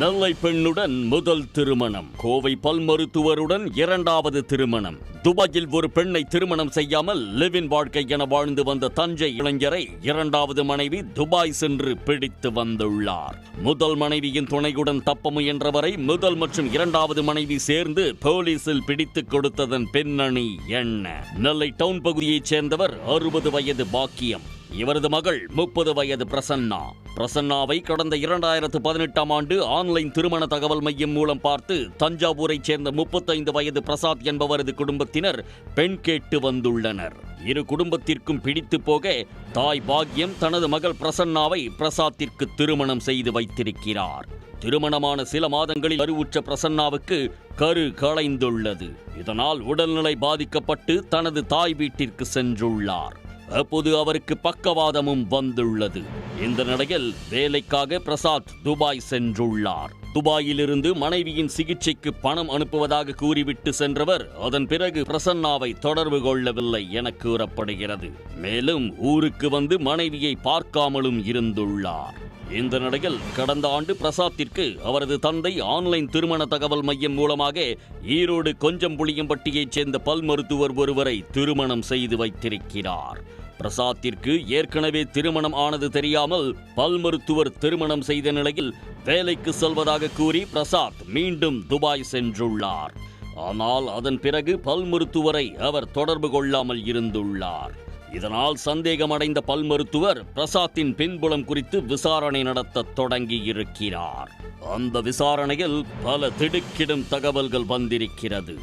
நெல்லை பெண்ணுடன் முதல் திருமணம், கோவை பல் மருத்துவருடன் இரண்டாவது திருமணம். துபாயில் ஒரு பெண்ணை திருமணம் செய்யாமல் லிவ்-இன் வாழ்க்கை என வாழ்ந்து வந்த தஞ்சை இளைஞரை இரண்டாவது மனைவி துபாய் சென்று பிடித்து வந்துள்ளார். முதல் மனைவியின் துணையுடன் தப்ப முயன்றவரை முதல் மற்றும் இரண்டாவது மனைவி சேர்ந்து போலீசில் பிடித்துக் கொடுத்ததன் பின்னணி என்ன? நெல்லை டவுன் பகுதியைச் சேர்ந்தவர் 60 வயது பாக்கியம். இவரது மகள் 30 வயது பிரசன்னா. பிரசன்னாவை கடந்த 2018ஆம் ஆண்டு ஆன்லைன் திருமண தகவல் மையம் மூலம் பார்த்து தஞ்சாவூரைச் சேர்ந்த 35 வயது பிரசாத் என்பவரது குடும்பத்தினர் பெண் கேட்டு வந்துள்ளனர். இரு குடும்பத்திற்கும் பிடித்து போக தாய் பாக்யம் தனது மகள் பிரசன்னாவை பிரசாத்திற்கு திருமணம் செய்து வைத்திருக்கிறார். திருமணமான சில மாதங்களில் கருவுற்ற பிரசன்னாவுக்கு கரு களைந்துள்ளது. இதனால் உடல்நிலை பாதிக்கப்பட்டு தனது தாய் வீட்டிற்கு சென்றுள்ளார். அப்போது அவருக்கு பக்கவாதமும் வந்துள்ளது. இந்த நிலையில் வேலைக்காக பிரசாத் துபாய் சென்றுள்ளார். துபாயிலிருந்து மனைவியின் சிகிச்சைக்கு பணம் அனுப்புவதாக கூறிவிட்டு சென்றவர் அதன் பிறகு பிரசன்னாவை தொடர்பு கொள்ளவில்லை என கூறப்படுகிறது. மேலும் ஊருக்கு வந்து மனைவியை பார்க்காமலும் இருந்துள்ளார். இந்த நிலையில் கடந்த ஆண்டு பிரசாத்திற்கு அவரது தந்தை ஆன்லைன் திருமண தகவல் மையம் மூலமாக ஈரோடு கொஞ்சம்புளியம்பட்டியைச் சேர்ந்த பல் மருத்துவர் ஒருவரை திருமணம் செய்து வைத்திருக்கிறார். பிரசாத்திற்கு ஏற்கனவே திருமணம் ஆனது தெரியாமல் பல் மருத்துவர் திருமணம் செய்த நிலையில் வேலைக்கு செல்வதாக கூறி பிரசாத் மீண்டும் துபாய் சென்றுள்ளார். ஆனால் அதன் பிறகு பல் மருத்துவரை அவர் தொடர்பு கொள்ளாமல் இருந்துள்ளார். இதனால் சந்தேகமடைந்த பல் மருத்துவர் பிரசாத்தின் பின்புலம் குறித்து விசாரணை நடத்த தொடங்கி இருக்கிறார். அந்த விசாரணையில் பல திடுக்கிடும் தகவல்கள் வந்திருக்கிறது.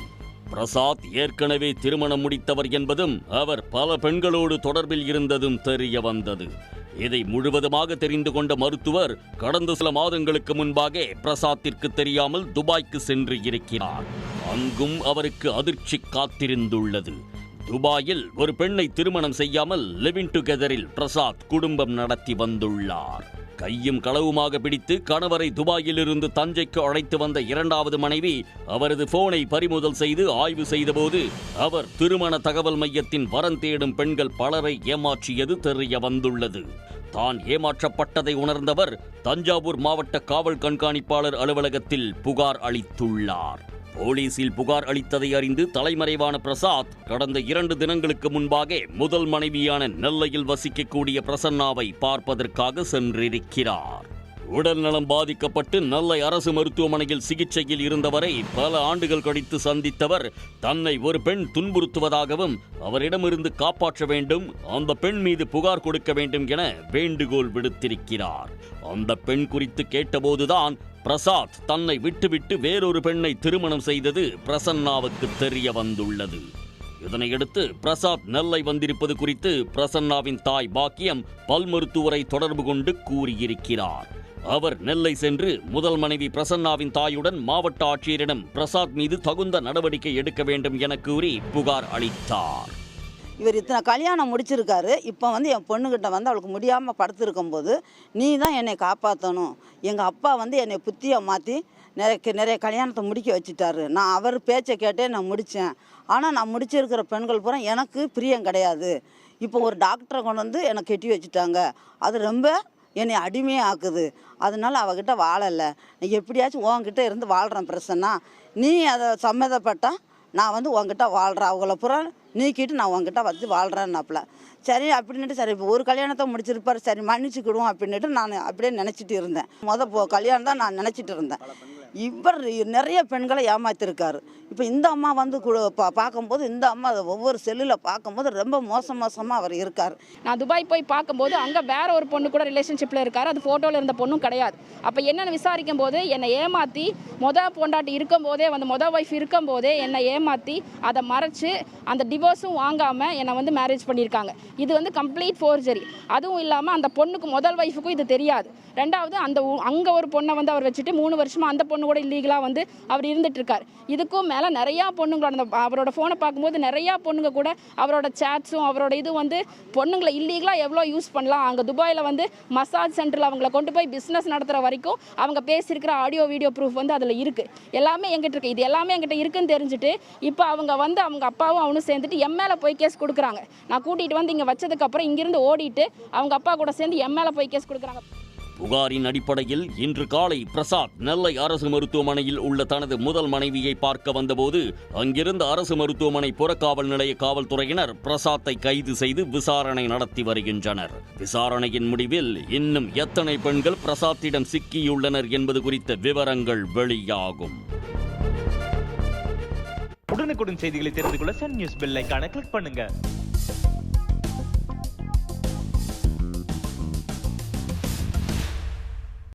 பிரசாத் ஏற்கனவே திருமணம் முடித்தவர் என்பதும் அவர் பல பெண்களோடு தொடர்பில் இருந்ததும் தெரிய வந்தது. இதை முழுவதுமாக தெரிந்து கொண்ட மருத்துவர் கடந்த சில மாதங்களுக்கு முன்பாக பிரசாத்திற்கு தெரியாமல் துபாய்க்கு சென்று இருக்கிறார். அங்கும் அவருக்கு அதிர்ச்சி காத்திருந்துள்ளது. துபாயில் ஒரு பெண்ணை திருமணம் செய்யாமல் லிவ்-இன் டுகெதரில் பிரசாத் குடும்பம் நடத்தி வந்துள்ளார். கையும் களவுமாக பிடித்து கணவரை துபாயிலிருந்து தஞ்சைக்கு அழைத்து வந்த இரண்டாவது மனைவி அவரது போனை பறிமுதல் செய்து ஆய்வு செய்தபோது அவர் திருமண தகவல் மையத்தின் வரன் தேடும் பெண்கள் பலரை ஏமாற்றியது தெரிய வந்துள்ளது. தான் ஏமாற்றப்பட்டதை உணர்ந்தவர் தஞ்சாவூர் மாவட்ட காவல் கண்காணிப்பாளர் அலுவலகத்தில் புகார் அளித்துள்ளார். போலீசில் புகார் அளித்ததை அறிந்து தலைமறைவான பிரசாத் கடந்த 2 தினங்களுக்கு முன்பாக முதல் மனைவியான நெல்லையில் வசிக்கக்கூடிய பிரசன்னாவை பார்ப்பதற்காக சென்றிருக்கிறார். உடல்நலம் பாதிக்கப்பட்டு நெல்லை அரசு மருத்துவமனையில் சிகிச்சையில் இருந்தவரை பல ஆண்டுகள் கழித்து சந்தித்தவர் தன்னை ஒரு பெண் துன்புறுத்துவதாகவும் அவரிடமிருந்து காப்பாற்ற வேண்டும், அந்த பெண் மீது புகார் கொடுக்க வேண்டும் என வேண்டுகோள் விடுத்திருக்கிறார். அந்த பெண் குறித்து கேட்டபோதுதான் பிரசாத் தன்னை விட்டுவிட்டு வேறொரு பெண்ணை திருமணம் செய்தது பிரசன்னாவுக்கு தெரிய வந்துள்ளது. இதனையடுத்து பிரசாத் நெல்லை வந்திருப்பது குறித்து பிரசன்னாவின் தாய் பாக்கியம் பல் மருத்துவரை தொடர்பு கொண்டு கூறியிருக்கிறார். அவர் நெல்லை சென்று முதல் மனைவி பிரசன்னாவின் தாயுடன் மாவட்ட ஆட்சியரிடம் பிரசாத் மீது தகுந்த நடவடிக்கை எடுக்க வேண்டும் என கூறி புகார் அளித்தார். இவர் இத்தனை கல்யாணம் முடிச்சிருக்காரு. இப்போ என் பொண்ணுக்கிட்ட அவளுக்கு முடியாமல் படுத்துருக்கும்போது நீ தான் என்னை காப்பாற்றணும், எங்கள் அப்பா என்னை புத்தியை மாற்றி நிறைய கல்யாணத்தை முடிக்க வச்சுட்டாரு, நான் அவர் பேச்சை கேட்டே நான் முடித்தேன், ஆனால் நான் முடிச்சிருக்கிற பெண்கள் பூரா எனக்கு பிரியம் கிடையாது, இப்போ ஒரு டாக்டரை கொண்டு வந்து என்னை கெட்டி வச்சுட்டாங்க, அது ரொம்ப என்னை அடிமையாக ஆக்குது, அதனால அவகிட்ட வாழலை, எப்படியாச்சும் உன்கிட்ட இருந்து வாழ்கிறேன் பிரசன்னா, நீ அதை சம்மதப்பட்டால் நான் உன்கிட்ட வாழ்கிறேன், அவங்கள பூரா நீக்கிட்டு நான் உன்கிட்ட வச்சு வாழ்கிறேன்னாப்புல. சரி அப்படின்ட்டு சரி இப்போ ஒரு கல்யாணத்தை முடிச்சிருப்பார், சரி மன்னிச்சுக்கிடுவோம் அப்படின்ட்டு நான் அப்படியே நினச்சிட்டு இருந்தேன். கல்யாணம் தான் நான் நினச்சிட்டு இருந்தேன். இவர் நிறைய பெண்களை ஏமாத்திருக்காரு. இப்போ இந்த அம்மா பார்க்கும்போது இந்த அம்மா ஒவ்வொரு செல்லில் பார்க்கும்போது ரொம்ப மோசமாக அவர் இருக்கார். நான் துபாய் போய் பார்க்கும்போது அங்கே வேற ஒரு பொண்ணு கூட ரிலேஷன்ஷிப்பில் இருக்கார், அது ஃபோட்டோவில் இருந்த பொண்ணும் கிடையாது. அப்போ என்னென்னு விசாரிக்கும் போது என்னை ஏமாற்றி பொண்டாட்டி இருக்கும்போதே மொதல் ஒய்ஃப் இருக்கும்போதே என்னை ஏமாற்றி அதை மறைச்சு அந்த டிவோர்ஸும் வாங்காமல் என்னை மேரேஜ் பண்ணியிருக்காங்க. இது கம்ப்ளீட் ஃபோர்ஜரி. அதுவும் இல்லாமல் அந்த பொண்ணுக்கு முதல் ஒய்ஃபுக்கும் இது தெரியாது. ரெண்டாவது அங்கே ஒரு பொண்ணை அவர் வச்சுட்டு 3 வருஷமாக அந்த பொண்ணு கூட இல்லீகலாக அவர் இருந்துட்டு இருக்கார். இதுக்கும் மேலே நிறையா பொண்ணுங்களோட அவரோட ஃபோனை பார்க்கும்போது நிறையா பொண்ணுங்க கூட அவரோட சேட்ஸும் அவரோட இது பொண்ணுங்களை இல்லீகலாக எவ்வளோ யூஸ் பண்ணலாம். அங்கே துபாயில் மசாஜ் சென்டரில் அவங்கள கொண்டு போய் பிஸ்னஸ் நடத்துகிற வரைக்கும் அவங்க பேசியிருக்கிற ஆடியோ வீடியோ ப்ரூஃப் அதில் இருக்குது. எல்லாமே எங்கிட்ட இருக்குது. இது எல்லாமே எங்கிட்ட இருக்குன்னு தெரிஞ்சுட்டு இப்போ அவங்க அவங்க அப்பாவும் அவனும் சேர்ந்துட்டு என் மேலே போய் கேஸ் கொடுக்குறாங்க. நான் கூட்டிகிட்டு இங்கே வச்சதுக்கப்புறம் இங்கேருந்து ஓடிட்டு அவங்க அப்பா கூட சேர்ந்து என் மேலே போய் கேஸ் கொடுக்குறாங்க. புகாரின் அடிப்படையில் இன்று காலை பிரசாத் நெல்லை அரசு மருத்துவமனையில் உள்ள தனது முதல் மனைவியை பார்க்க வந்தபோது அங்கிருந்த அரசு மருத்துவமனை புறக்காவல் நிலைய காவல்துறையினர் பிரசாத்தை கைது செய்து விசாரணை நடத்தி வருகின்றனர். விசாரணையின் முடிவில் இன்னும் எத்தனை பெண்கள் பிரசாத்திடம் சிக்கியுள்ளனர் என்பது குறித்த விவரங்கள் வெளியாகும். உடனுக்குடன் செய்திகளை தெரிந்து கொள்ள சன் நியூஸ் பெல் ஐகானை கிளிக் பண்ணுங்க.